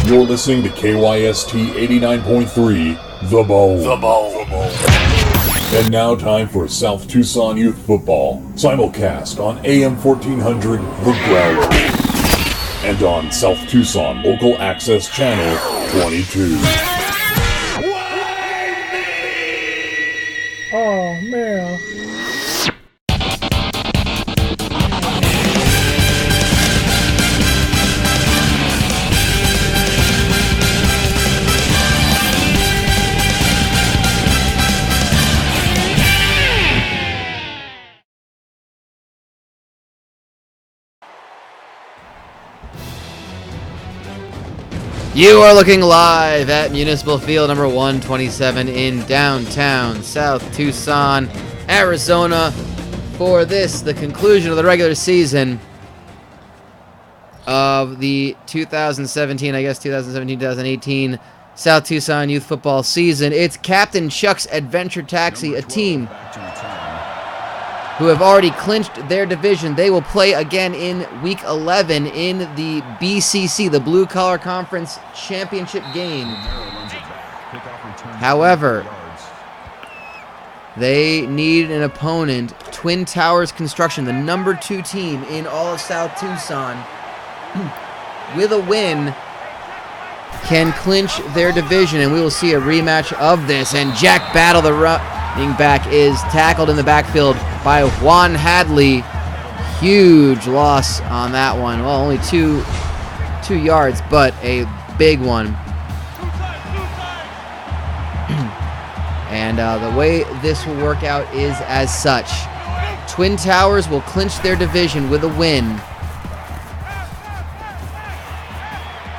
You're listening to KYST 89.3, The Bone. The Bone. And now time for South Tucson Youth Football. Simulcast on AM 1400, The Growler. And on South Tucson Local Access Channel 22. Oh, man. You are looking live at Municipal Field number 127 in downtown South Tucson, Arizona, for the conclusion of the regular season of the 2017-2018 South Tucson Youth Football season. It's Captain Chuck's Adventure Taxi, a team who have already clinched their division. They will play again in Week 11 in the BCC, the Blue Collar Conference Championship game. However, they need an opponent. Twin Towers Construction, the number 2 team in all of South Tucson, with a win, can clinch their division, and we will see a rematch of this. And Jack Battle, the running back, is tackled in the backfield by Juan Hadley. Huge loss on that one. Well, only two yards, but a big one. And the way this will work out is as such. Twin Towers will clinch their division with a win.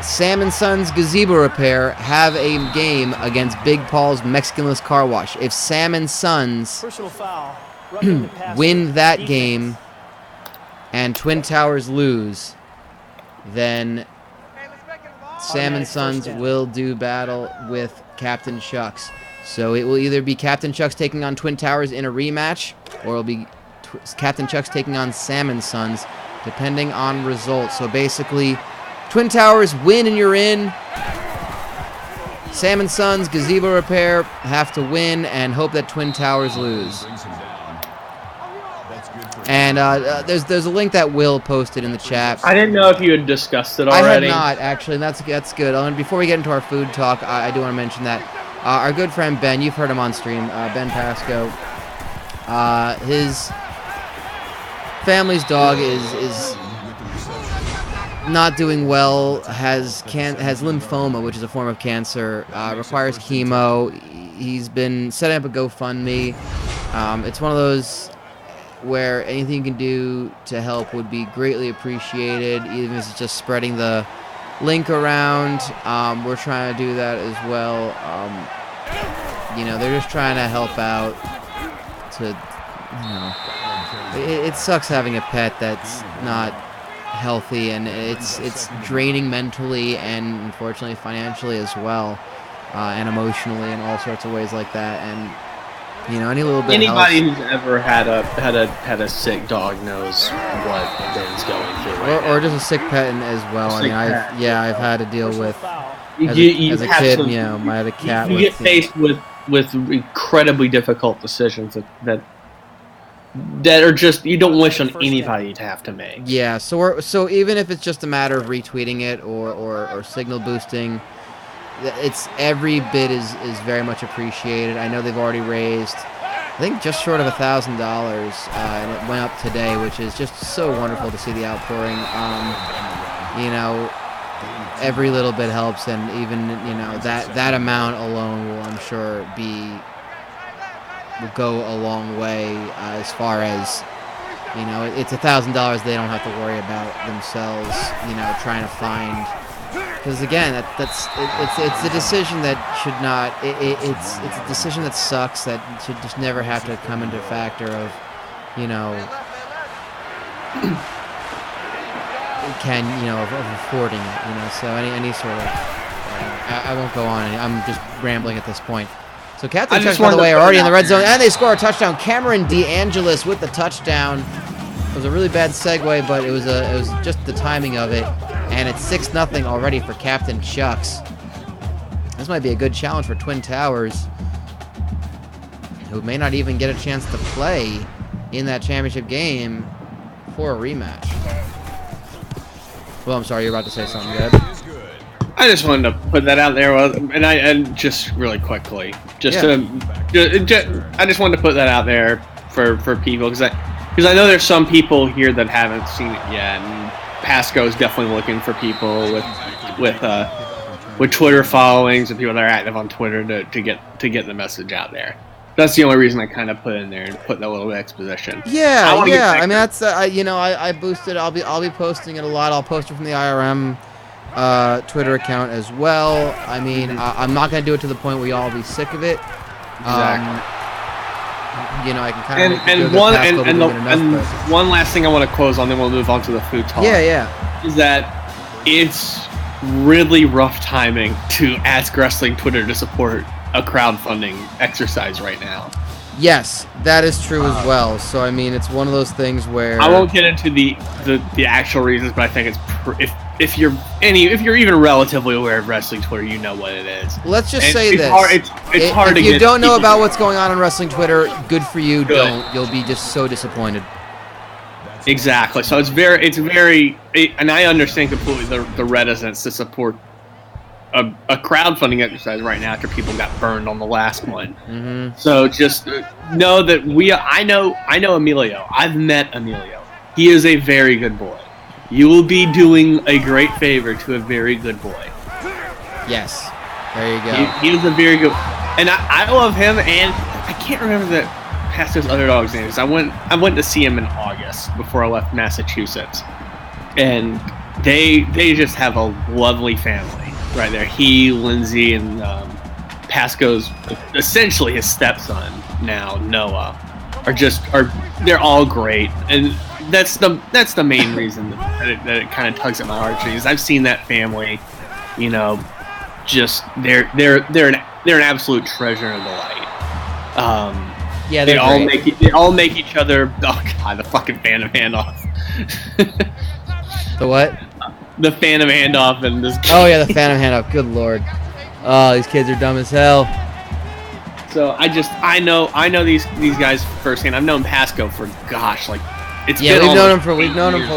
Sam & Sons Gazebo Repair have a game against Big Paul's Mexicanless Car Wash. If Sam & Sons win that game and Twin Towers lose, then Sam & Sons will do battle with Captain Chuck's. So it will either be Captain Chuck's taking on Twin Towers in a rematch, or it'll be Captain Chuck's taking on Sam & Sons, depending on results. So basically, Twin Towers win and you're in. Sam & Sons Gazebo Repair have to win and hope that Twin Towers lose. And there's a link that Will posted in the chat. I didn't know if you had discussed it already. I had not, actually, and that's good. And before we get into our food talk, I do want to mention that our good friend Ben, you've heard him on stream, Ben Pasco, his family's dog is not doing well, has lymphoma, which is a form of cancer, requires chemo. He's been setting up a GoFundMe. It's one of those where anything you can do to help would be greatly appreciated, even if it's just spreading the link around. We're trying to do that as well. They're just trying to help out it sucks having a pet that's not healthy, and it's draining mentally and unfortunately financially as well, and emotionally in all sorts of ways like that. And any little bit anybody helps. who's ever had a sick dog knows what Ben's going through or just a sick pet as well. I've had to deal with as a kid. I had a cat. You get faced with incredibly difficult decisions that are just, you don't wish on anybody to have to make. Yeah, so even if it's just a matter of retweeting it or signal boosting, it's every bit is very much appreciated. I know they've already raised, I think, just short of $1,000, and it went up today, which is just so wonderful to see the outpouring. Every little bit helps, and even that amount alone will, I'm sure, will go a long way as far as it's $1,000 they don't have to worry about themselves trying to find, because again it's a decision that should not it's a decision that sucks, that should just never have to come into factor of of affording it, so any sort of I won't go on. I'm just rambling at this point. So Captain Chucks, by the way, are already in the red zone, and they score a touchdown. Cameron DeAngelis with the touchdown. was a really bad segue, but it was just the timing of it. And it's 6-0 already for Captain Chucks. This might be a good challenge for Twin Towers, who may not even get a chance to play in that championship game for a rematch. Well, I'm sorry, you're about to say something, good. I just wanted to put that out there, and just really quickly, I just wanted to put that out there for people, because I know there's some people here that haven't seen it yet, and Pasco is definitely looking for people with Twitter followings and people that are active on Twitter to get the message out there. That's the only reason I kind of put in there and put that little exposition. Yeah. I mean, that's I boosted. I'll be posting it a lot. I'll post it from the IRM Twitter account as well. I mean, I'm not gonna do it to the point where y'all will be sick of it. Exactly. I can kind of one last thing I want to close on, then we'll move on to the food talk. Yeah. Is that it's really rough timing to ask wrestling Twitter to support a crowdfunding exercise right now. Yes, that is true as well. So I mean, it's one of those things where I won't get into the actual reasons, but I think it's if you're even relatively aware of wrestling Twitter, you know what it is. Let's just and say it's this: it's hard to if get. you don't know about what's going on wrestling Twitter, good for you. Good. Don't. You'll be just so disappointed. Exactly. So it's very, and I understand completely the reticence to support a crowdfunding exercise right now after people got burned on the last one. Mm-hmm. So just know that I know Emilio. I've met Emilio. He is a very good boy. You will be doing a great favor to a very good boy. Yes. There you go. He is a very good, and I love him. And I can't remember the Pastor's other dog's names. I went to see him in August before I left Massachusetts, and they just have a lovely family right there. He, Lindsay, and Pasco's essentially his stepson now, Noah, they're all great, and that's the main reason that it kind of tugs at my heartstrings. I've seen that family, just they're an absolute treasure and delight. Yeah, they all make each other. Oh god, the fucking Phantom handoff. The what? The Phantom handoff and this. Oh yeah, the Phantom handoff. Good lord. Oh, these kids are dumb as hell. So I know these guys firsthand. I've known Pasco for it's been we've known him for we've known each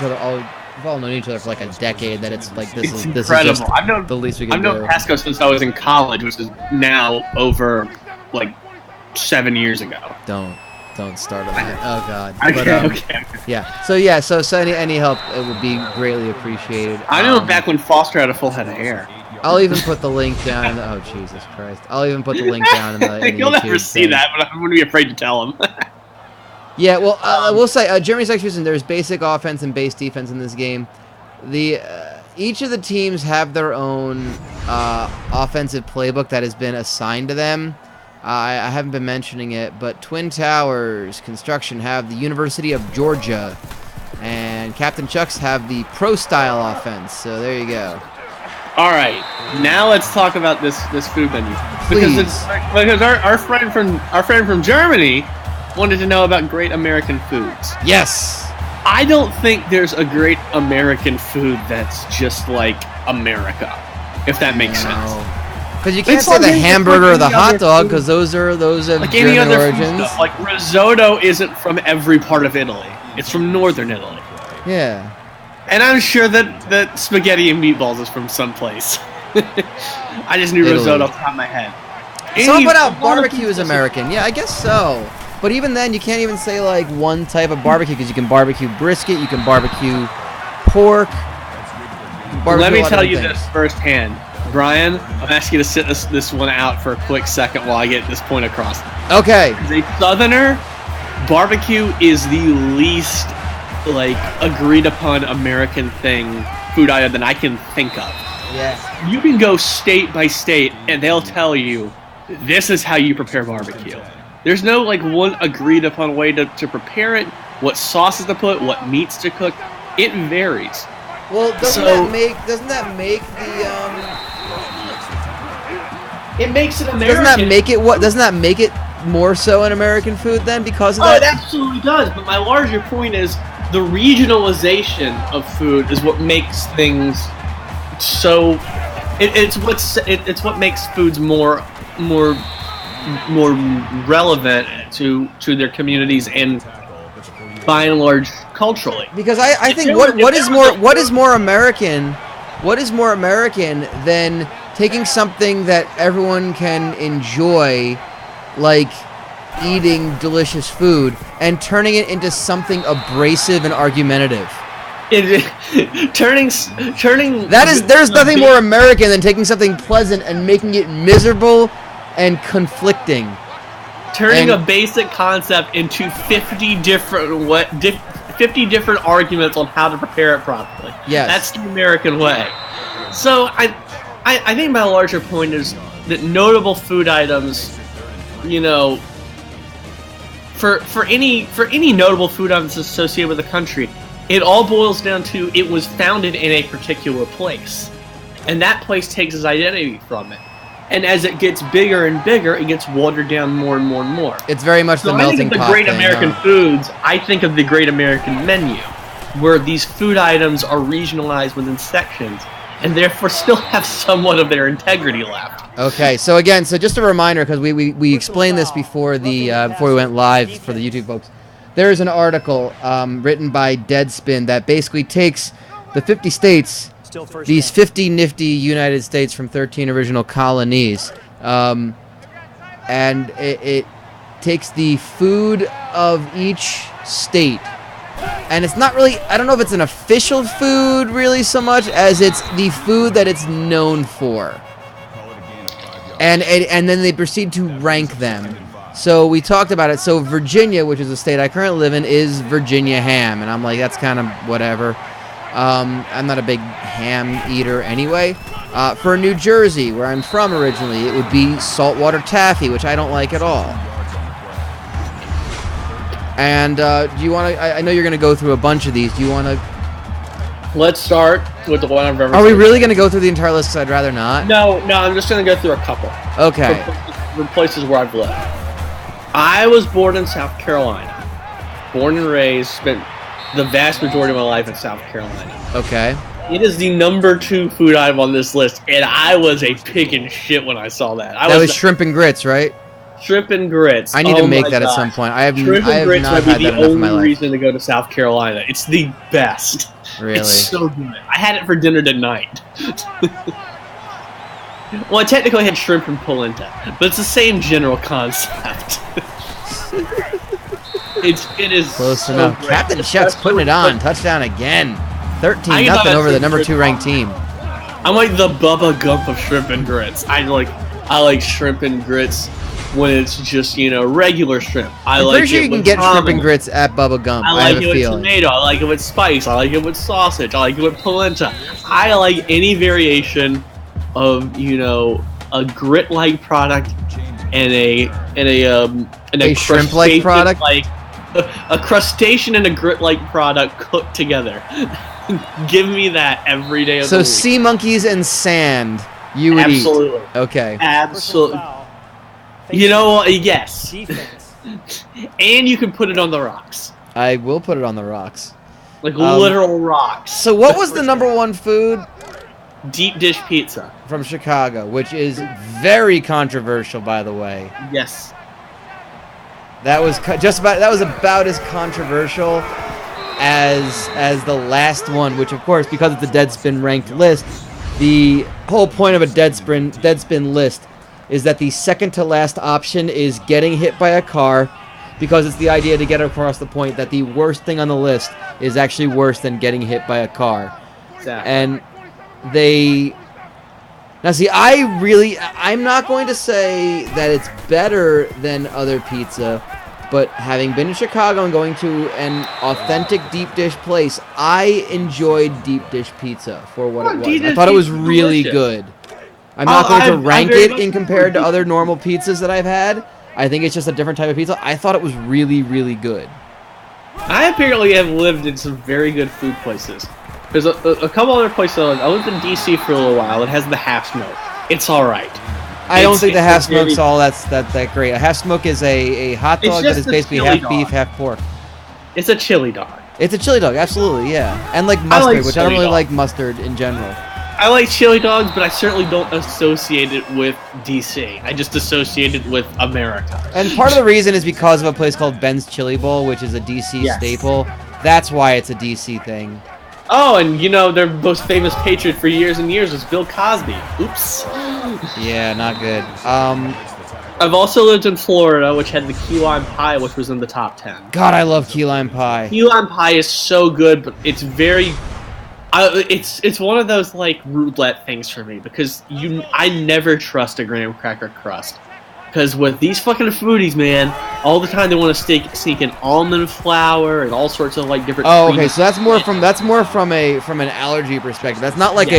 other we've all known each other for like a decade. That it's like this is incredible. Just I've known the least we can do. I've known Pasco since I was in college, which is now over like 7 years ago. Don't start on that. Oh god. Okay. Yeah. So any help, it would be greatly appreciated. I know him back when Foster had a full head of hair. I'll even put the link down in the, oh Jesus Christ. I'll even put the link down in the You'll never see that, but I'm gonna be afraid to tell him. Yeah, well, we'll say Germany's next season. There's basic offense and base defense in this game. Each of the teams have their own offensive playbook that has been assigned to them. I haven't been mentioning it, but Twin Towers Construction have the University of Georgia, and Captain Chucks have the Pro Style offense. So there you go. All right, now let's talk about this food menu because our friend from Germany wanted to know about great American foods. Yes. I don't think there's a great American food that's just like America, if that makes sense. Because you can't say the hamburger or the hot dog, because those have like German origins. Like risotto isn't from every part of Italy; it's from northern Italy. Yeah. And I'm sure that spaghetti and meatballs is from someplace. I just knew Italy. Risotto off the top of my head. Someone put out barbecue is American. Yeah, I guess so. But even then, you can't even say like one type of barbecue, because you can barbecue brisket, you can barbecue pork. Let me tell you this firsthand. Brian, I'm asking you to sit this one out for a quick second while I get this point across. Okay. As a Southerner, barbecue is the least agreed upon American food item that I can think of. Yeah. You can go state by state and they'll tell you this is how you prepare barbecue. There's no one agreed upon way to prepare it, what sauces to put, what meats to cook. It varies. Well, doesn't that make the It makes it American. Doesn't that make it more so in American food then because of Oh, that? it absolutely does. But my larger point is the regionalization of food is what makes things so. It's what makes foods more relevant to their communities and by and large culturally. Because I think what is more American than taking something that everyone can enjoy, like eating delicious food, and turning it into something abrasive and argumentative. There's nothing more American than taking something pleasant and making it miserable and conflicting. Turning a basic concept into 50 different arguments on how to prepare it properly. Yes. That's the American way. So I think my larger point is that notable food items, you know, for any notable food items associated with a country, it all boils down to it was founded in a particular place. And that place takes its identity from it. And as it gets bigger and bigger, it gets watered down more and more and more. It's very much the melting pot. I think of the Great American Foods, I think of the Great American Menu, where these food items are regionalized within sections, and therefore still have somewhat of their integrity left. Okay, so again, just a reminder, because we explained this before we went live for the YouTube folks. There's an article written by Deadspin that basically takes the 50 states, these 50 nifty United States from 13 original colonies, and it takes the food of each state. And it's not really, I don't know if it's an official food really so much as it's the food that it's known for. And then they proceed to rank them. So we talked about it. So Virginia, which is the state I currently live in, is Virginia ham. And I'm like, that's kind of whatever. I'm not a big ham eater anyway. For New Jersey, where I'm from originally, it would be saltwater taffy, which I don't like at all. And do you want to? I know you're going to go through a bunch of these. Do you want to? Let's start with the one I've ever. Are we really going to go through the entire list? Because I'd rather not. No. I'm just going to go through a couple. Okay. For places where I've lived. I was born in South Carolina. Born and raised, spent the vast majority of my life in South Carolina. Okay. It is the number 2 food item on this list, and I was a pig in shit when I saw that. That was shrimp and grits, right? Shrimp and grits. I need to make that at some point. I have not had that enough in my life. Shrimp and grits might be the only reason to go to South Carolina. It's the best. Really? It's so good. I had it for dinner tonight. Well, I technically had shrimp and polenta, but it's the same general concept. It is close so enough. great. Captain Chuck's putting it on. Touchdown again. 13-0 over the number 2 ranked team. I'm like the Bubba Gump of shrimp and grits. I like shrimp and grits when it's just, regular shrimp. I'm pretty sure you can get shrimp and grits at Bubba Gump. I like it with tomato. I like it with spice. I like it with sausage. I like it with polenta. I like any variation of, a grit-like product and a shrimp-like product. A crustacean and a grit-like product cooked together. Give me that every day of the week. So sea monkeys and sand, you would Absolutely. eat. Okay. Absolutely. Yes. And you can put it on the rocks. I will put it on the rocks. Like literal rocks. So what was the number 1 food? Deep dish pizza. From Chicago, which is very controversial, by the way. Yes. That was about as controversial as the last one, which of course, because it's a Deadspin ranked list, the whole point of a Deadspin list is that the second to last option is getting hit by a car, because it's the idea to get across the point that the worst thing on the list is actually worse than getting hit by a car. Exactly. And now see, I'm not going to say that it's better than other pizza, but having been in Chicago and going to an authentic deep dish place, I enjoyed deep dish pizza for what it was. I thought it was really good. I'm not going to rank it in compared to other normal pizzas that I've had. I think it's just a different type of pizza. I thought it was really, really good. I apparently have lived in some very good food places. There's a couple other places. I lived in D.C. for a little while. It has the half smoke. It's all right. I don't think the half smoke's all that great. A half smoke is a hot dog that is basically half beef, half pork. It's a chili dog. It's a chili dog, absolutely, yeah. And like mustard, which I don't really like mustard in general. I like chili dogs, but I certainly don't associate it with DC. I just associate it with America. And part of the reason is because of a place called Ben's Chili Bowl, which is a DC staple. That's why it's a DC thing. Oh, and you know, their most famous patriot for years and years was Bill Cosby. Oops. Yeah, not good. I've also lived in Florida, which had the key lime pie, which was in the top 10. God, I love key lime pie. Key lime pie is so good, but it's very... it's one of those like roulette things for me because I never trust a graham cracker crust because with these fucking foodies, man, all the time they want to sneak in almond flour and all sorts of like different. Oh, okay, so that's more from an allergy perspective. That's not like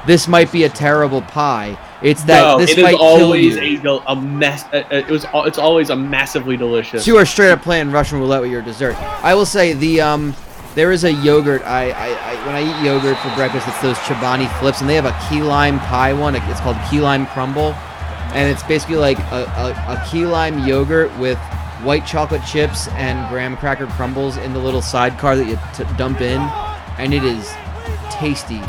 this might be a terrible pie. It's that this might kill you. It's always a massively delicious. So you are straight up playing Russian roulette with your dessert. I will say there is a yogurt. When I eat yogurt for breakfast, it's those Chobani Flips, and they have a key lime pie one. It's called key lime crumble, and it's basically like a key lime yogurt with white chocolate chips and graham cracker crumbles in the little sidecar that you dump in, and it is tasty.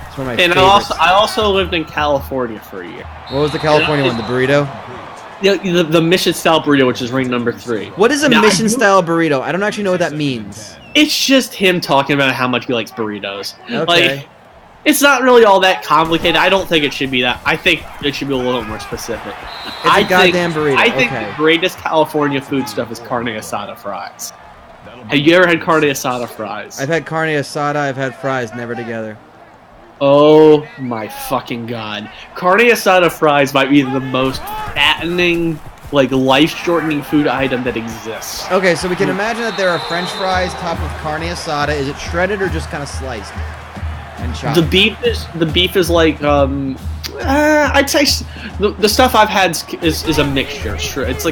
It's one of my favorites. I also lived in California for a year. What was the California one? The burrito? The Mission-style burrito, which is ring number 3. What is a Mission-style burrito? I don't actually know what that means. It's just him talking about how much he likes burritos. Okay. Like, it's not really all that complicated. I don't think it should be that. I think it should be a little more specific. It's a goddamn burrito. I think the greatest California food stuff is carne asada fries. Have you ever had carne asada fries? I've had carne asada. I've had fries, never together. Oh my fucking god. Carne asada fries might be the most fattening, like life-shortening food item that exists. Okay, so we can imagine that there are French fries topped with carne asada. Is it shredded or just kind of sliced and chopped? The beef is like I'd say the stuff I've had is a mixture. Sure, it's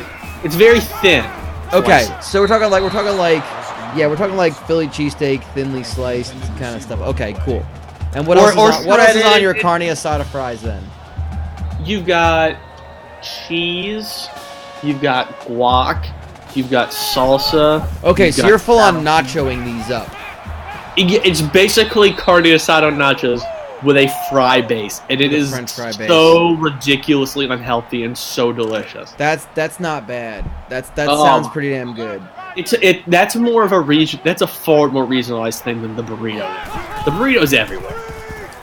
very thin. Okay, so we're talking like Philly cheesesteak, thinly sliced kind of stuff. Okay, cool. And what else is on your carne asada fries then? You've got cheese, you've got guac, you've got salsa. Okay, so you're full on nachoing these up. It's basically carne asada nachos with a fry base, and it is so ridiculously unhealthy and so delicious. That's not bad. That sounds pretty damn good. That's more of a region. That's a far more regionalized thing than the burrito. The burrito's everywhere,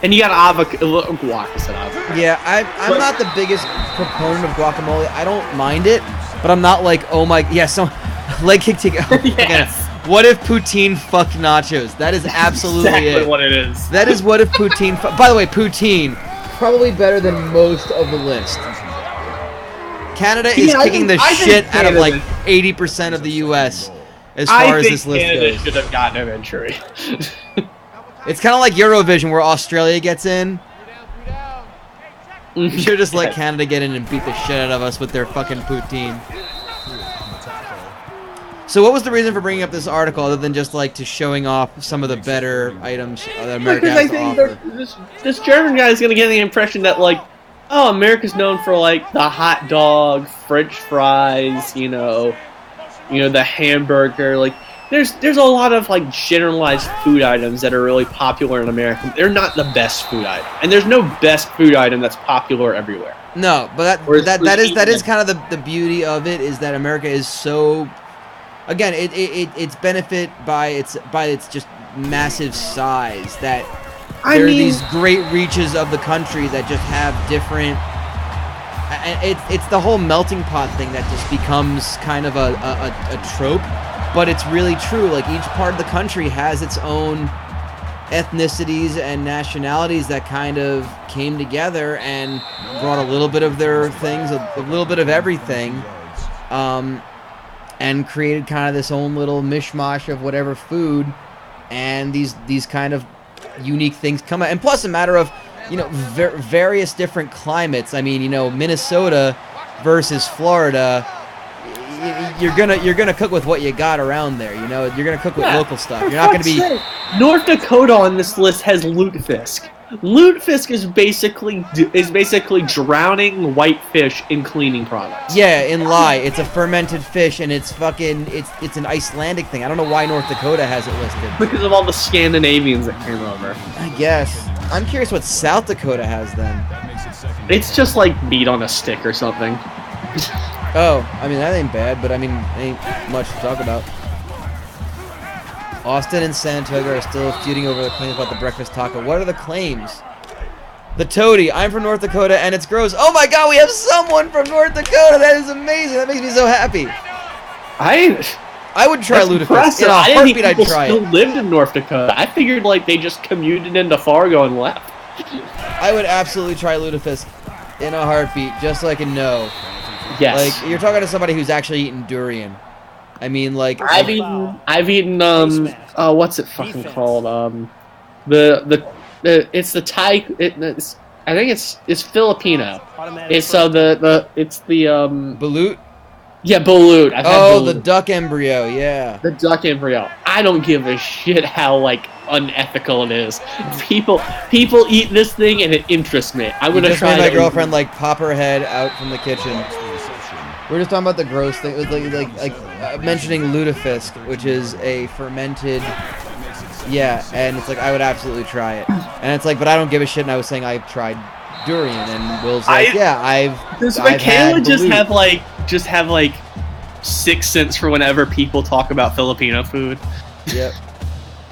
and you got avocado guac. I said avocado. Yeah, I'm not the biggest proponent of guacamole. I don't mind it, but I'm not like so leg kick Yes. What if poutine fucked nachos? That is absolutely exactly what it is. That is what if poutine. By the way, poutine probably better than most of the list. Canada is kicking the shit out of like 80% of the U.S. as far as this list Canada goes. Should have gotten an entry. It's kind of like Eurovision where Australia gets in. We should just let Canada get in and beat the shit out of us with their fucking poutine. So what was the reason for bringing up this article other than just like to showing off some of the better items that America has to offer? This German guy is going to get the impression that like, oh, America's known for like the hot dog, French fries, you know, the hamburger. Like, there's a lot of like generalized food items that are really popular in America. They're not the best food item, and there's no best food item that's popular everywhere. No, but that is kind of the beauty of it is that America is so. Again, it's benefit by its just massive size that there are these great reaches of the country that just have different. It's the whole melting pot thing that just becomes kind of a trope, but it's really true. Like each part of the country has its own ethnicities and nationalities that kind of came together and brought a little bit of their things, a little bit of everything. And created kind of this own little mishmash of whatever food, and these kind of unique things come out. And plus a matter of, various different climates. I mean, Minnesota versus Florida, you're gonna cook with what you got around there. You're gonna cook with local stuff. You're not gonna be. North Dakota on this list has lutefisk. lutefisk is basically drowning white fish in cleaning products. Yeah, in lye. It's a fermented fish, and it's it's an Icelandic thing. I don't know why North Dakota has it listed. Because of all the Scandinavians that came over. I guess. I'm curious what South Dakota has then. It's just like meat on a stick or something. Oh, I mean, that ain't bad, but I mean, ain't much to talk about. Austin and Saratoga are still feuding over the claims about the breakfast taco. What are the claims? The Toady. I'm from North Dakota, and it's gross. Oh my god, we have someone from North Dakota! That is amazing. That makes me so happy. I would try lutefisk. In a heartbeat, I'd try it. Still lived in North Dakota. I figured like they just commuted into Fargo and left. I would absolutely try lutefisk in a heartbeat, just so I can know. Yes. Like, you're talking to somebody who's actually eaten durian. I mean, like... I've eaten, what's it fucking called? It's the Thai, I think it's Filipino. It's, Balut? Yeah, balut. Oh, the duck embryo, yeah. The duck embryo. I don't give a shit how, like, unethical it is. People eat this thing and it interests me. I'm gonna try it. My girlfriend, like, pop her head out from the kitchen. We're just talking about the gross thing. It was like mentioning lutefisk, which is a fermented... Yeah, and it's like, I would absolutely try it. And it's like, but I don't give a shit, and I was saying I've tried durian, and Will's like, Does Michaela just have like 6 cents for whenever people talk about Filipino food? Yep.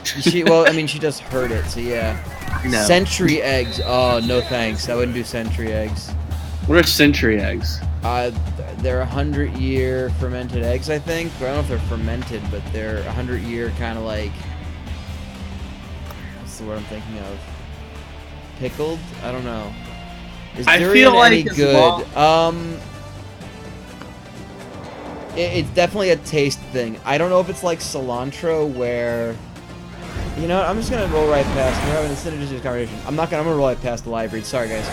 She just heard it, so yeah. No. Century eggs. Oh, no thanks. I wouldn't do century eggs. What are century eggs? They're 100-year fermented eggs, I think. I don't know if they're fermented, but they're 100-year kind of like... What's the word I'm thinking of? Pickled? I don't know. Is durian any good? It's definitely a taste thing. I don't know if it's like cilantro where... You know what? I'm just going to roll right past. We're having a synergistic conversation. I'm going to roll right past the live read. Sorry, guys.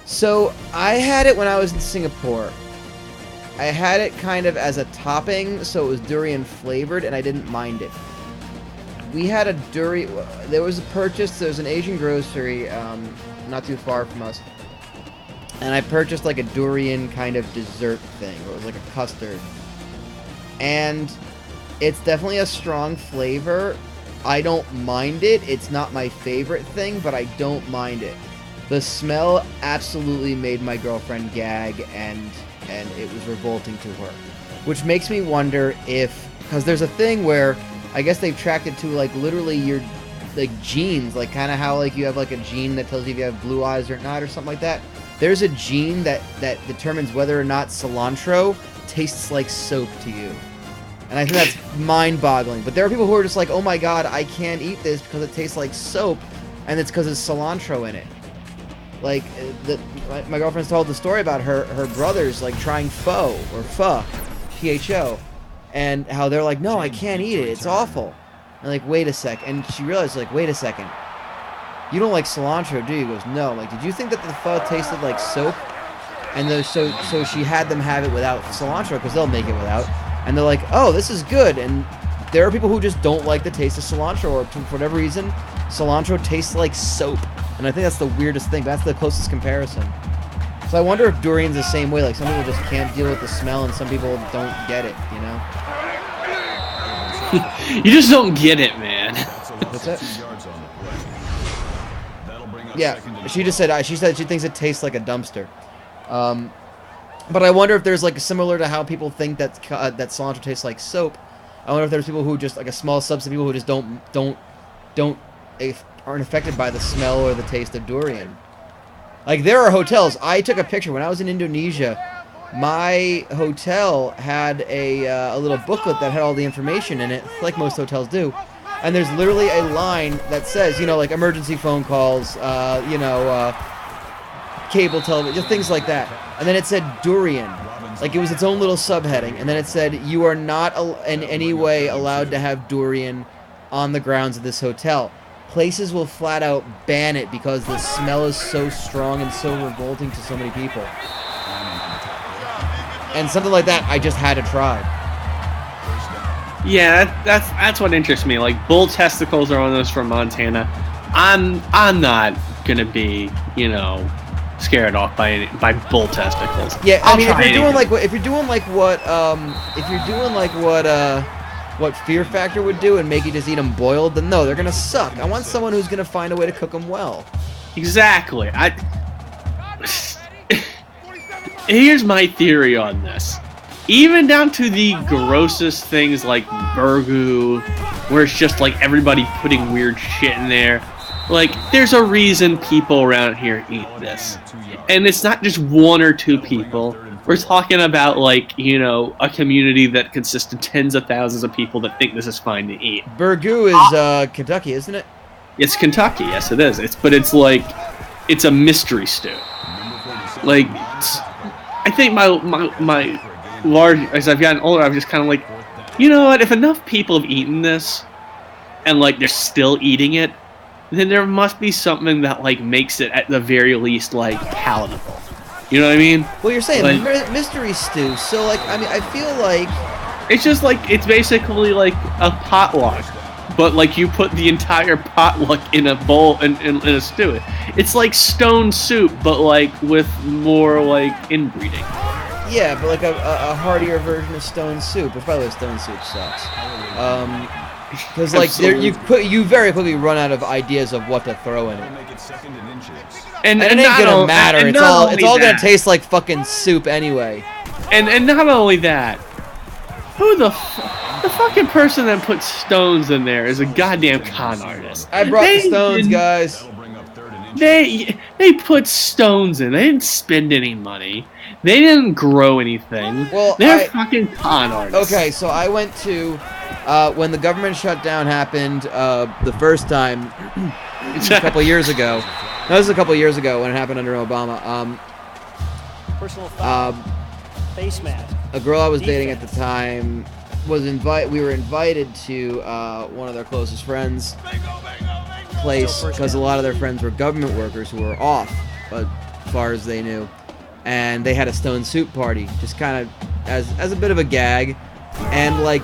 So, I had it when I was in Singapore. I had it kind of as a topping, so it was durian flavored, and I didn't mind it. We had a durian... There was an Asian grocery not too far from us. And I purchased like a durian kind of dessert thing. It was like a custard. And it's definitely a strong flavor. I don't mind it. It's not my favorite thing, but I don't mind it. The smell absolutely made my girlfriend gag, and it was revolting to her. Which makes me wonder if... Because there's a thing where I guess they've tracked it to like literally your like genes. Like kind of how like you have like a gene that tells you if you have blue eyes or not or something like that. There's a gene that determines whether or not cilantro tastes like soap to you. And I think that's mind-boggling. But there are people who are just like, oh my god, I can't eat this because it tastes like soap, and it's because there's cilantro in it. Like, my girlfriend's told the story about her brothers, like, trying pho, P-H-O, and how they're like, no, I can't eat it, it's awful. And like, wait a sec. And she realized, like, wait a second. You don't like cilantro, do you? He goes, no. Like, did you think that the pho tasted like soap? And so she had them have it without cilantro, because they'll make it without. And they're like, oh, this is good. And there are people who just don't like the taste of cilantro, or for whatever reason, cilantro tastes like soap. And I think that's the weirdest thing. That's the closest comparison. So I wonder if durian's the same way. Like, some people just can't deal with the smell, and some people don't get it, you know? You just don't get it, man. What's that? Yeah, she said she thinks it tastes like a dumpster. But I wonder if there's like similar to how people think that cilantro tastes like soap. I wonder if there's people who just like a small subset of people who just aren't affected by the smell or the taste of durian. Like, there are hotels. I took a picture when I was in Indonesia. My hotel had a little booklet that had all the information in it, like most hotels do. And there's literally a line that says, you know, like emergency phone calls, cable television, just things like that. And then it said durian. Like, it was its own little subheading. And then it said, you are not in any way allowed to have durian on the grounds of this hotel. Places will flat out ban it because the smell is so strong and so revolting to so many people. And something like that, I just had to try. Yeah, that's what interests me. Like, bull testicles are one of those from Montana. I'm not gonna be, scared off by bull testicles. Yeah, I mean, if you're doing like what Fear Factor would do and make you just eat them boiled, then no, they're gonna suck. I want someone who's gonna find a way to cook them well. Exactly. Here's my theory on this. Even down to the grossest things like burgoo, where it's just like everybody putting weird shit in there. Like, there's a reason people around here eat this. And it's not just one or two people. We're talking about, like, a community that consists of tens of thousands of people that think this is fine to eat. Burgoo is Kentucky, isn't it? It's Kentucky, yes it is. It's a mystery stew. Like, I think as I've gotten older, I'm just kind of like, you know what, if enough people have eaten this, and, like, they're still eating it, then there must be something that, like, makes it, at the very least, like, palatable. You know what I mean? Well, you're saying like, mystery stew, so, like, I mean, I feel like... It's just, like, it's basically, like, a potluck. But, like, you put the entire potluck in a bowl, in a stew. It's like stone soup, but, like, with more, like, inbreeding. Yeah, but, like, a heartier version of stone soup, which, by the way, stone soup sucks. Because, like, you very quickly run out of ideas of what to throw in it. And it ain't gonna matter. It's all gonna taste like fucking soup anyway. And not only that, who the fucking person that puts stones in there is a goddamn con artist. I brought the stones, guys. They put stones in. They didn't spend any money. They didn't grow anything. Well, they're fucking con artists. Okay, so I went to when the government shutdown happened the first time a couple years ago. No, this was a couple years ago when it happened under Obama. Face mask. A girl I was dating at the time was we were invited to one of their closest friends' place because a lot of their friends were government workers who were off, as far as they knew, and they had a stone soup party, just kind of as a bit of a gag. And like,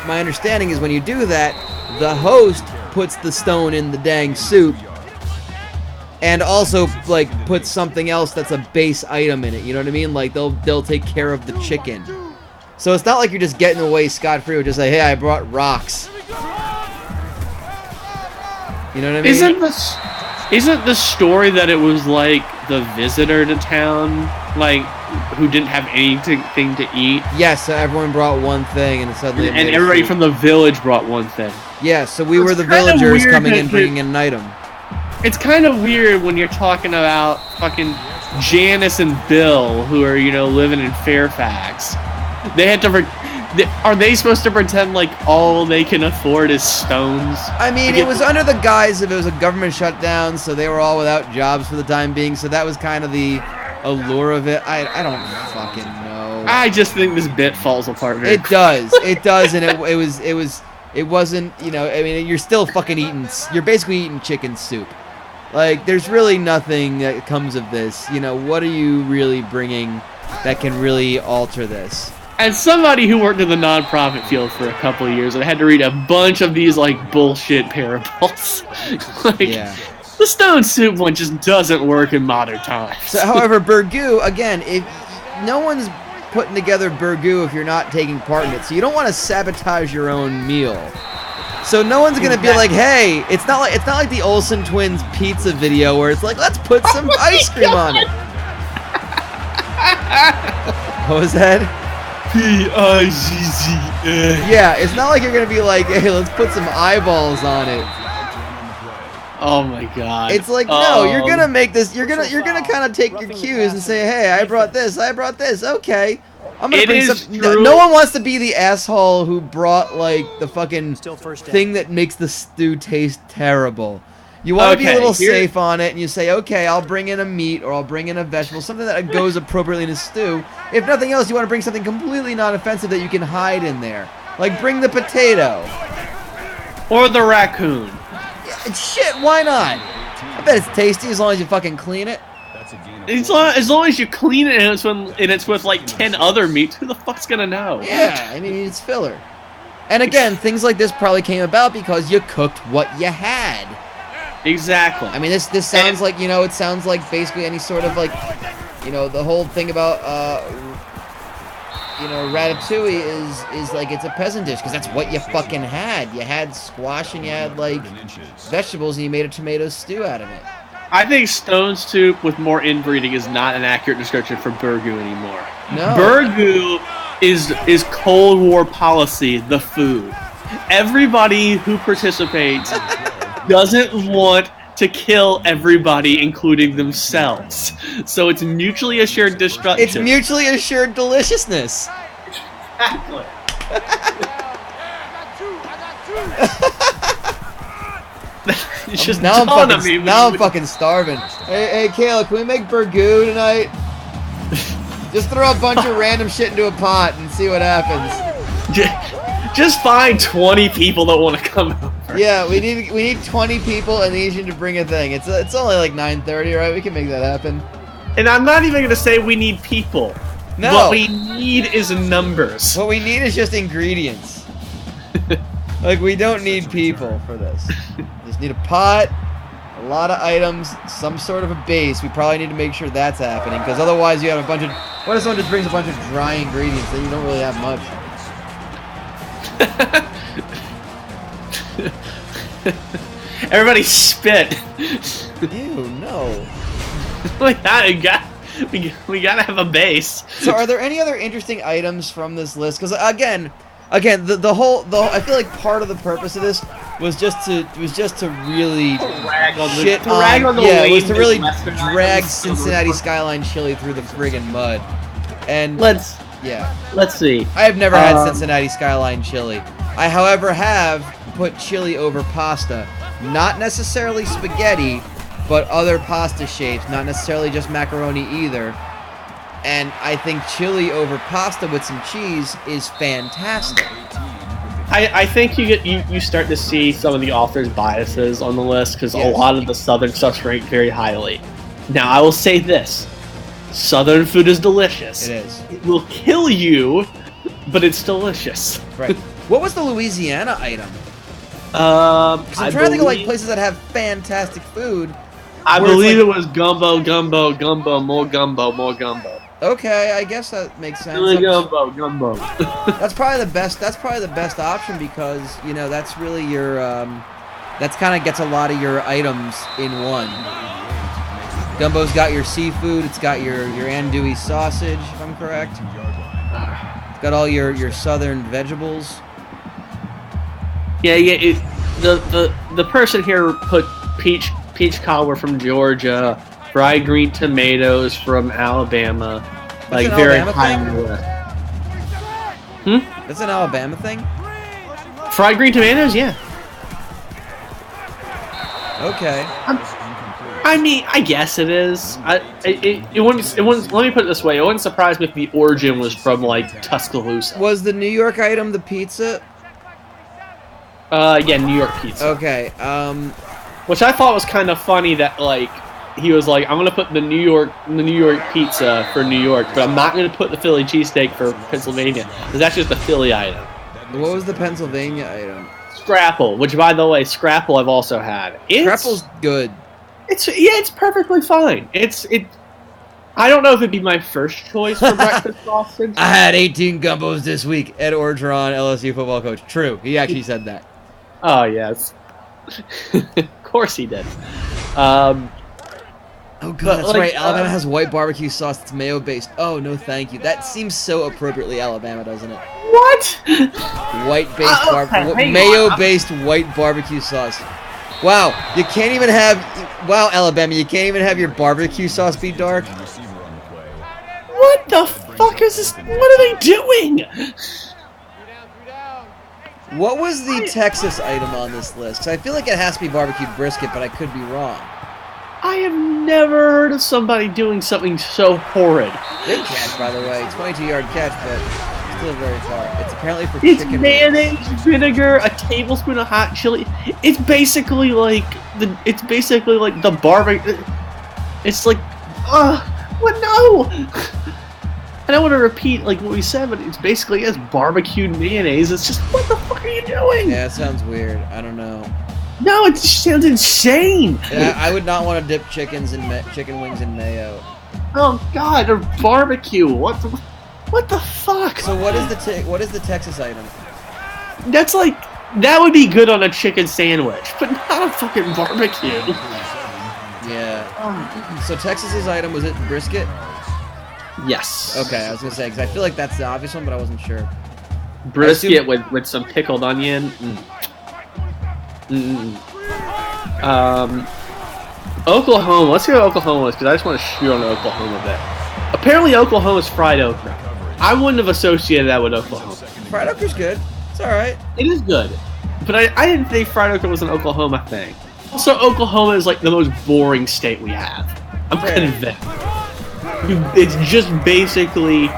my understanding is when you do that, the host puts the stone in the dang soup. And also, like, put something else that's a base item in it. You know what I mean? Like, they'll take care of the chicken. So it's not like you're just getting away scot-free with just like, hey, I brought rocks. You know what I mean? Isn't the story that it was, like, the visitor to town, like, who didn't have anything to eat? Yes, so everyone brought one thing, and suddenly... And everybody from the village brought one thing. Yeah, so we were the villagers coming in, bringing in an item. It's kind of weird when you're talking about fucking Janice and Bill, who are, living in Fairfax. They had to... Are they supposed to pretend like all they can afford is stones? I mean, it was under the guise of it was a government shutdown, so they were all without jobs for the time being, so that was kind of the allure of it. I don't fucking know. I just think this bit falls apart very quickly. It does, and it wasn't, I mean, you're still fucking you're basically eating chicken soup. Like, there's really nothing that comes of this. What are you really bringing that can really alter this? As somebody who worked in the nonprofit field for a couple of years, I had to read a bunch of these, like, bullshit parables. The stone soup one just doesn't work in modern times. So, however, burgoo, again, if no one's putting together burgoo if you're not taking part in it, so you don't want to sabotage your own meal. So no one's gonna be like, "Hey, it's not like the Olsen twins pizza video where it's like, let's put some ice cream on it." What was that? P-I-Z-Z-A. Yeah, it's not like you're gonna be like, "Hey, let's put some eyeballs on it." Oh my god! It's like, no, you're gonna make this. You're gonna kind of take your cues and say, "Hey, I brought this. Okay." I'm gonna bring some. No one wants to be the asshole who brought like the fucking thing that makes the stew taste terrible. You want to be a little safe on it, and you say, okay, I'll bring in a meat or I'll bring in a vegetable, something that goes appropriately in a stew. If nothing else, you want to bring something completely non-offensive that you can hide in there. Like bring the potato. Or the raccoon. Yeah, shit, why not? I bet it's tasty as long as you fucking clean it. As long as you clean it and it's with like 10 other meats, who the fuck's gonna know? Yeah, I mean, it's filler. And again, things like this probably came about because you cooked what you had. Exactly. I mean, this sounds like, you know, it sounds like basically any sort of, like, you know, the whole thing about, you know, ratatouille is like it's a peasant dish because that's what you fucking had. You had squash and you had, like, vegetables and you made a tomato stew out of it. I think stone soup with more inbreeding is not an accurate description for burgoo anymore. No. Burgoo is Cold War policy, the food. Everybody who participates doesn't want to kill everybody, including themselves. So it's mutually assured destruction. It's mutually assured deliciousness. Exactly. It's just now I'm me. fucking starving. Hey, Kayla, can we make burgoo tonight? Just throw a bunch of random shit into a pot and see what happens. Just find 20 people that want to come over. Yeah, we need 20 people and need you to bring a thing. It's only like 9:30, right? We can make that happen. And I'm not even gonna say we need people. No. What we need is numbers. What we need is just ingredients. Like, we don't need people for this. Just need a pot, a lot of items, some sort of a base. We probably need to make sure that's happening, because otherwise you have a bunch of... What if someone just brings a bunch of dry ingredients? Then you don't really have much. Everybody spit. Ew, no. we gotta have a base. So are there any other interesting items from this list? Because again, the whole I feel like part of the purpose of this was just to really Rag on the, shit to rag on the yeah, it was lame to really Midwestern drag items. Cincinnati Skyline chili through the friggin' mud. And Let's see. I have never had Cincinnati Skyline chili. I, however, have put chili over pasta. Not necessarily spaghetti, but other pasta shapes. Not necessarily just macaroni either. And I think chili over pasta with some cheese is fantastic. I think you start to see some of the author's biases on the list because Yes. a lot of the southern stuff's ranked very highly. Now I will say this: southern food is delicious. It is. It will kill you, but it's delicious. Right. What was the Louisiana item? Because I'm trying to think of like places that have fantastic food. I where it's believe like- it was gumbo, more gumbo. Okay, I guess that makes sense. Really gumbo. That's probably the best. That's probably the best option because you know that's really your. That's kind of gets a lot of your items in one. Gumbo's got your seafood. It's got your andouille sausage, if I'm correct. It's got all your southern vegetables. Yeah. The person here put peach cobbler from Georgia, fried green tomatoes from Alabama, like an very Alabama high thing? on the list. That's an Alabama thing. Fried green tomatoes, yeah. Okay. I mean, I guess it is. It wouldn't. Let me put it this way: it wouldn't surprise me if the origin was from like Tuscaloosa. Was the New York item the pizza? Yeah, New York pizza. Okay. Which I thought was kind of funny that like he was like, I'm gonna put the New York pizza for New York, but I'm not gonna put the Philly cheesesteak for Pennsylvania because that's just a Philly item. What was the Pennsylvania item? Scrapple, which by the way, Scrapple I've also had. Scrapple's good. It's perfectly fine. I don't know if it'd be my first choice for breakfast sausage. I had 18 gumbos this week. Ed Orgeron, LSU football coach. True, he actually said that. Oh yes, of course he did. Oh god, that's right. Alabama has white barbecue sauce that's mayo based. Oh no, thank you. That seems so appropriately Alabama, doesn't it? What? White based hang mayo on. based white barbecue sauce. Wow, you can't even have. Wow, Alabama, you can't even have your barbecue sauce be dark. What the fuck is this? What are they doing? What was the Texas item on this list? 'Cause I feel like it has to be barbecued brisket, but I could be wrong. I have never heard of somebody doing something so horrid. Good catch, by the way. 22-yard catch, but still very far. It's apparently for It's chicken mayonnaise, wings. vinegar, a tablespoon of hot chili. It's basically like the barbecue. It's like, what? No. I don't want to repeat like what we said, but it's basically as barbecued mayonnaise. It's just, what the fuck are you doing? Yeah, it sounds weird. I don't know. No, it sounds insane. Yeah, I would not want to dip chicken wings in mayo. Oh God, or barbecue. What the fuck? So what is the Texas item? That's like that would be good on a chicken sandwich, but not a fucking barbecue. Yeah. So Texas's item, was it brisket? Yes. Okay, I was gonna say because I feel like that's the obvious one, but I wasn't sure. Brisket with some pickled onion. Oklahoma. Let's see what Oklahoma is, because I just want to shoot on Oklahoma a bit. Apparently, Oklahoma's fried okra. I wouldn't have associated that with Oklahoma. Fried okra's good. It's all right. It is good, but I didn't think fried okra was an Oklahoma thing. Also, Oklahoma is like the most boring state we have. I'm convinced. It's just basically.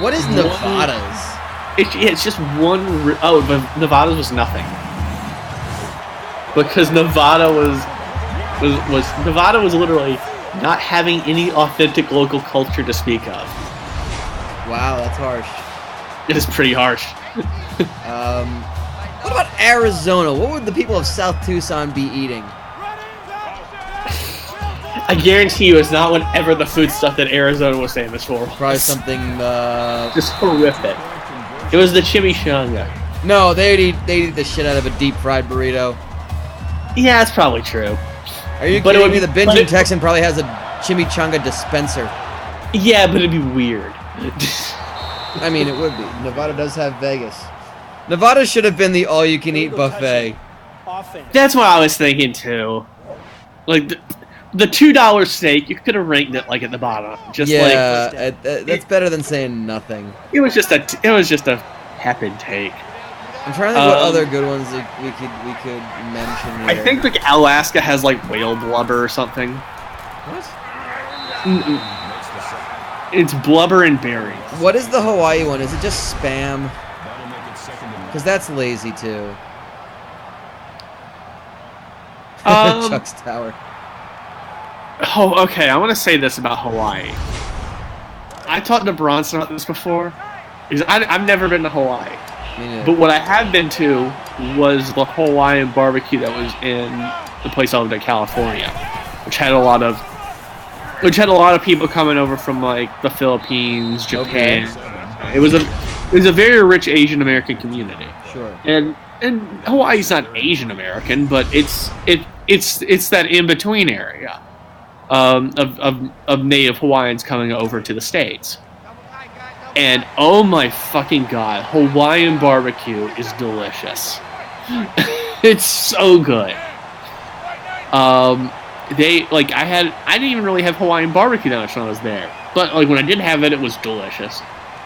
What is Nevada's? It's just one. But Nevada's was nothing. Because Nevada was literally not having any authentic local culture to speak of. Wow, that's harsh. It is pretty harsh. What about Arizona? What would the people of South Tucson be eating? I guarantee you it's not whatever the food stuff that Arizona was famous for. Probably something, just horrific. It was the chimichanga. No, they'd eat the shit out of a deep fried burrito. Yeah, that's probably true. Are you kidding me? The Binging Texan probably has a chimichanga dispenser. Yeah, but it'd be weird. I mean, it would be. Nevada does have Vegas. Nevada should have been the all-you-can-eat buffet. That's what I was thinking too. Like the $2 steak, you could have ranked it like at the bottom. Just that's better than saying nothing. It was just a happen take. I'm trying to think what other good ones we could mention here. I think like Alaska has like whale blubber or something. What? It's blubber and berries. What is the Hawaii one? Is it just spam? Because that's lazy too. Chuck's Tower. Oh, okay. I want to say this about Hawaii. I talked to Bronson about this before. Because I've never been to Hawaii. But what I have been to was the Hawaiian barbecue that was in the place I lived in California, which had a lot of people coming over from like the Philippines, Japan. Okay. It was a very rich Asian American community. Sure. And Hawaii's not Asian American, but it's that in between area of native Hawaiians coming over to the States. And oh my fucking god, Hawaiian barbecue is delicious. It's so good. I didn't even really have Hawaiian barbecue that much when I was there. But like when I did have it, it was delicious.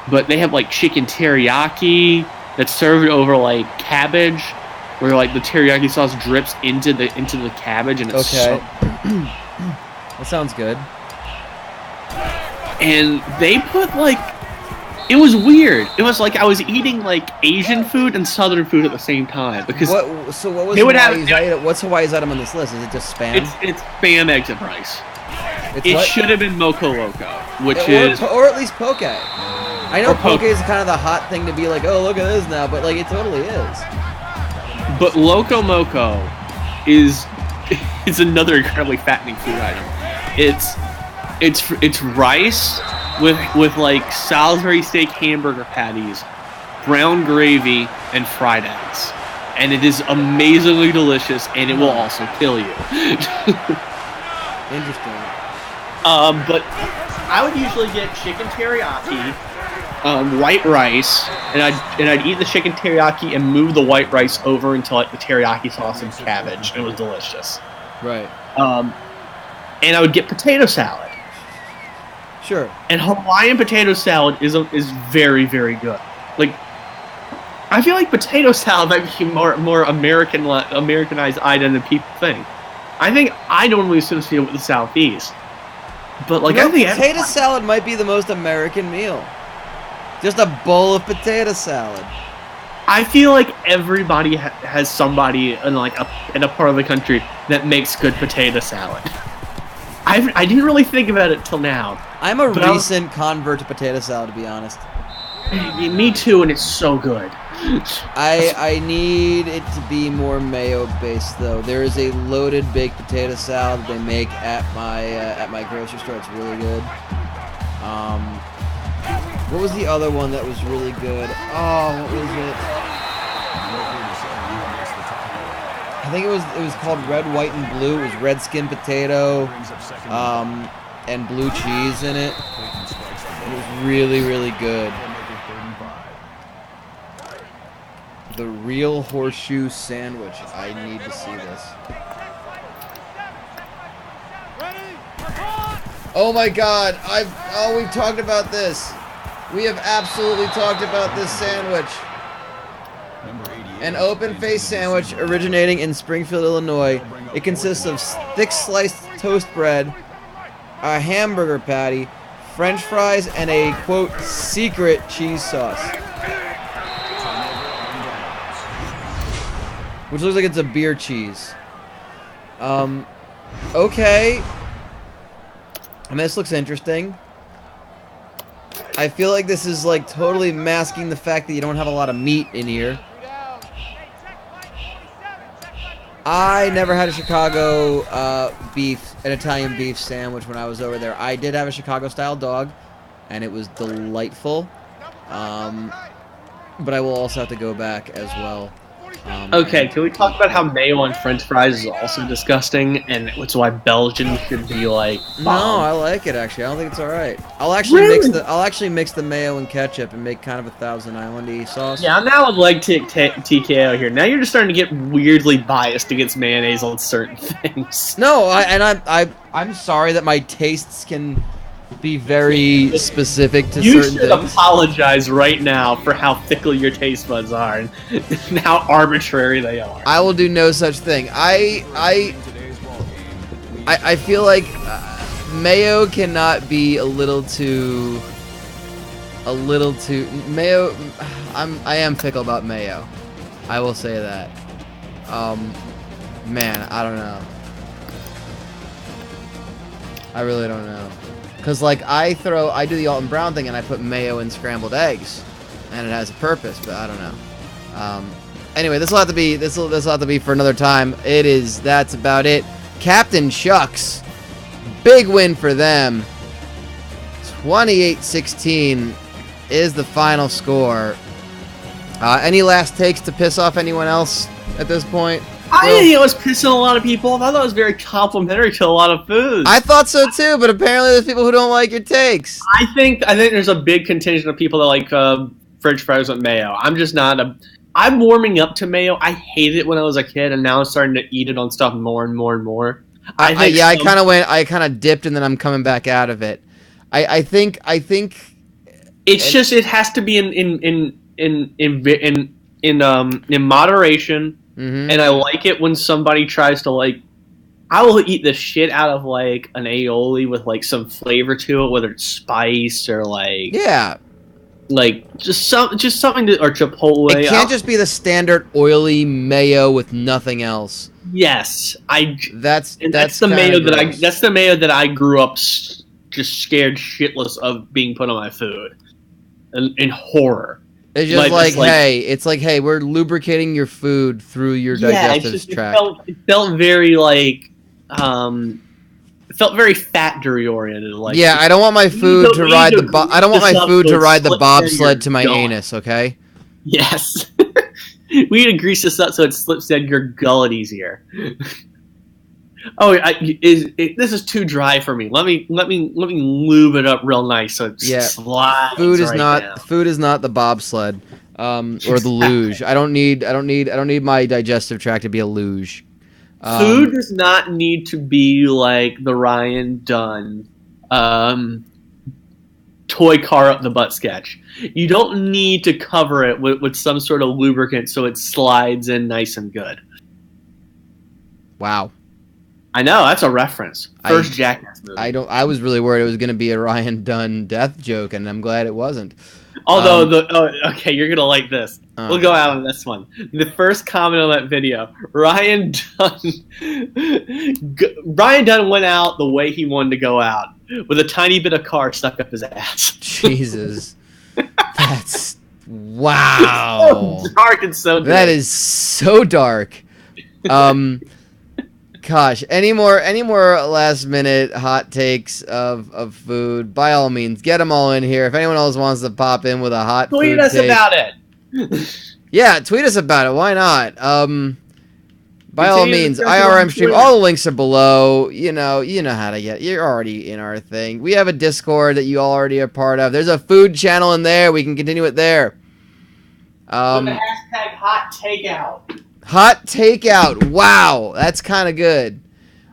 But they have like chicken teriyaki that's served over like cabbage, where like the teriyaki sauce drips into the cabbage, and it's so that sounds good. And they put like. It was weird. It was like I was eating like Asian food and Southern food at the same time because. What was Hawaii's item? What's Hawaii's item on this list? Is it just spam? It's spam, eggs, and rice. It should have been Moco Loco, or at least poke. I know poke is kind of the hot thing to be like, oh look at this now, but like it totally is. But Loco Moco is another incredibly fattening food item. It's rice. With like Salisbury steak hamburger patties, brown gravy, and fried eggs. And it is amazingly delicious, and it will also kill you. Interesting. But I would usually get chicken teriyaki, white rice, and I'd eat the chicken teriyaki and move the white rice over into like the teriyaki sauce and cabbage. It was delicious. Right. And I would get potato salad. Sure. And Hawaiian potato salad is very, very good. Like, I feel like potato salad might be more Americanized item than people think. I think I normally associate it with the Southeast. But like, I think potato salad might be the most American meal. Just a bowl of potato salad. I feel like everybody has somebody in a part of the country that makes good potato salad. I didn't really think about it till now. I'm a recent convert to potato salad, to be honest. Me too, and it's so good. I need it to be more mayo based though. There is a loaded baked potato salad they make at my grocery store. It's really good. What was the other one that was really good? Oh, what was it? I think it was called Red, White, and Blue. It was red skin potato, and blue cheese in it. It was really, really good. The Real Horseshoe Sandwich. I need to see this. Oh my God! we've talked about this. We have absolutely talked about this sandwich. An open-faced sandwich originating in Springfield, Illinois. It consists of thick sliced toast bread, a hamburger patty, French fries, and a, quote, secret cheese sauce. Which looks like it's a beer cheese. Okay. I mean, this looks interesting. I feel like this is, like, totally masking the fact that you don't have a lot of meat in here. I never had a Chicago an Italian beef sandwich when I was over there. I did have a Chicago-style dog, and it was delightful. But I will also have to go back as well. Okay, can we talk about how mayo on French fries is also disgusting, and it's why Belgian should be like bomb? No, I like it actually. I don't think it's all right. I'll actually mix the mayo and ketchup and make kind of a Thousand Island-y sauce. Yeah, I'm now with leg TKO here. Now you're just starting to get weirdly biased against mayonnaise on certain things. No, I'm sorry that my tastes can be very specific to certain things. You should apologize right now for how fickle your taste buds are and how arbitrary they are. I will do no such thing. I feel like mayo cannot be a little too mayo. I am fickle about mayo. I will say that. Man, I don't know. I really don't know. Because, like, I do the Alton Brown thing and I put mayo in scrambled eggs. And it has a purpose, but I don't know. Anyway, this will have to be for another time. That's about it. Captain Shucks. Big win for them. 28-16 is the final score. Any last takes to piss off anyone else at this point? I think it was pissing a lot of people off. I thought it was very complimentary to a lot of foods. I thought so too, but apparently there's people who don't like your takes. I think there's a big contingent of people that like French fries with mayo. I'm just not I'm warming up to mayo. I hated it when I was a kid, and now I'm starting to eat it on stuff more and more and more. I kind of dipped, and then I'm coming back out of it. I think it's just it has to be in moderation. Mm-hmm. And I like it when somebody tries to, like, I will eat the shit out of, like, an aioli with, like, some flavor to it, whether it's spice or, like... Yeah. Like, just something to... Or Chipotle. It can't just be the standard oily mayo with nothing else. Yes. That's the mayo gross. That's the mayo that I grew up just scared shitless of being put on my food. In horror. It's just hey, we're lubricating your food through your digestive tract. It felt very like, it felt very factory oriented. Like, yeah, I don't want my food to ride the bobsled to my anus. Okay. Yes, we need to grease this up so it slips down your gullet easier. This is too dry for me. Let me lube it up real nice so it slides. Food is not the bobsled, or the luge. I don't need my digestive tract to be a luge. Food does not need to be like the Ryan Dunn toy car up the butt sketch. You don't need to cover it with some sort of lubricant so it slides in nice and good. Wow. I know, that's a reference. First Jackass movie. I was really worried it was going to be a Ryan Dunn death joke, and I'm glad it wasn't. Although, okay, you're going to like this. We'll go out on this one. The first comment on that video, Ryan Dunn went out the way he wanted to go out, with a tiny bit of car stuck up his ass. Jesus. Wow. So dark and so That dead. is so dark. Gosh, any more last minute hot takes of food? By all means, get them all in here. If anyone else wants to pop in with a hot Tweet food us take, about it. yeah, tweet us about it. Why not? By all Continue means, discussion on IRMstream. Twitter. All the links are below. You know how to get. You're already in our thing. We have a Discord that you already are part of. There's a food channel in there. We can continue it there. With the hashtag hot takeout. Hot takeout. Wow, that's kind of good.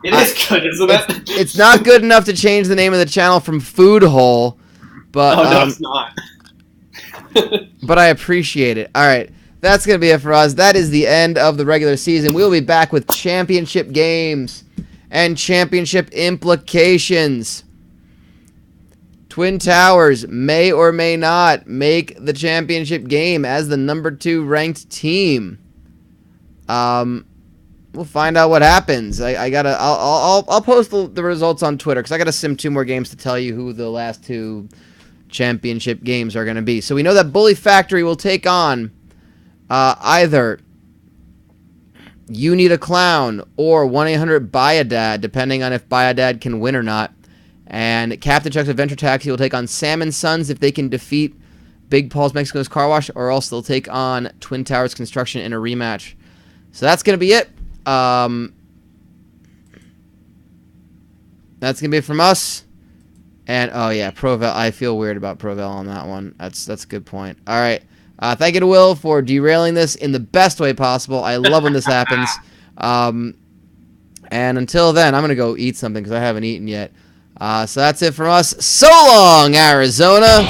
It is good, isn't it? It's not good enough to change the name of the channel from Food Hole, but Oh, no, it's not. but I appreciate it. All right, that's going to be it for us. That is the end of the regular season. We'll be back with championship games and championship implications. Twin Towers may or may not make the championship game as the number 2 ranked team. We'll find out what happens. I'll post the results on Twitter because I gotta sim 2 more games to tell you who the last 2 championship games are gonna be. So we know that Bully Factory will take on either You Need a Clown or 1-800-Buy-A-Dad, depending on if Buy-A-Dad can win or not. And Captain Chuck's Adventure Taxi will take on Sam and Sons if they can defeat Big Paul's Mexico's Car Wash, or else they'll take on Twin Towers Construction in a rematch. So that's going to be it. That's going to be it from us. And, oh yeah, Provel. I feel weird about Provel on that one. That's a good point. All right. Thank you to Will for derailing this in the best way possible. I love when this happens. And until then, I'm going to go eat something because I haven't eaten yet. So that's it from us. So long, Arizona.